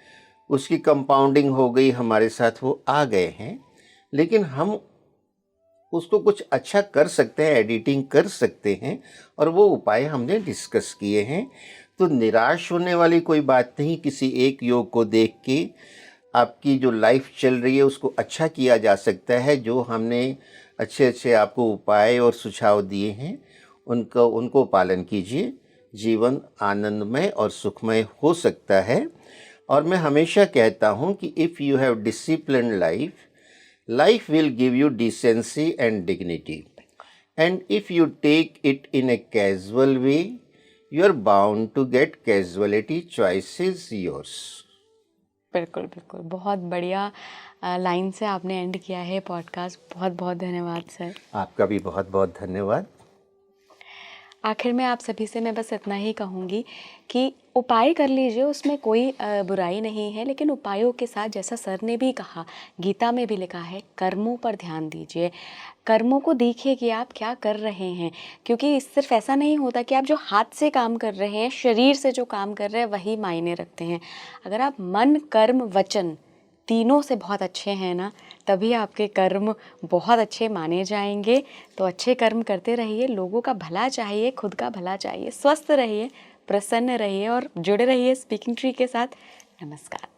उसकी कंपाउंडिंग हो गई हमारे साथ, वो आ गए हैं, लेकिन हम उसको कुछ अच्छा कर सकते हैं, एडिटिंग कर सकते हैं और वो उपाय हमने डिस्कस किए हैं। तो निराश होने वाली कोई बात नहीं। किसी एक योग को देख के आपकी जो लाइफ चल रही है उसको अच्छा किया जा सकता है। जो हमने अच्छे अच्छे आपको उपाय और सुझाव दिए हैं उनको पालन कीजिए, जीवन आनंदमय और सुखमय हो सकता है। और मैं हमेशा कहता हूँ कि if you have disciplined life, life will give you decency and dignity, and if you take it in a casual way, you are bound to get casualty. Choice is yours. बिल्कुल बिल्कुल, बहुत बढ़िया लाइन से आपने and किया है podcast. बहुत बहुत धन्यवाद सर। आपका भी बहुत बहुत धन्यवाद। आखिर में आप सभी से मैं बस इतना ही कहूँगी कि उपाय कर लीजिए, उसमें कोई बुराई नहीं है, लेकिन उपायों के साथ, जैसा सर ने भी कहा, गीता में भी लिखा है, कर्मों पर ध्यान दीजिए। कर्मों को देखिए कि आप क्या कर रहे हैं, क्योंकि सिर्फ ऐसा नहीं होता कि आप जो हाथ से काम कर रहे हैं, शरीर से जो काम कर रहे हैं वही मायने रखते हैं। अगर आप मन, कर्म, वचन तीनों से बहुत अच्छे हैं ना, तभी आपके कर्म बहुत अच्छे माने जाएंगे। तो अच्छे कर्म करते रहिए, लोगों का भला चाहिए, खुद का भला चाहिए, स्वस्थ रहिए, प्रसन्न रहिए और जुड़े रहिए स्पीकिंग ट्री के साथ। नमस्कार।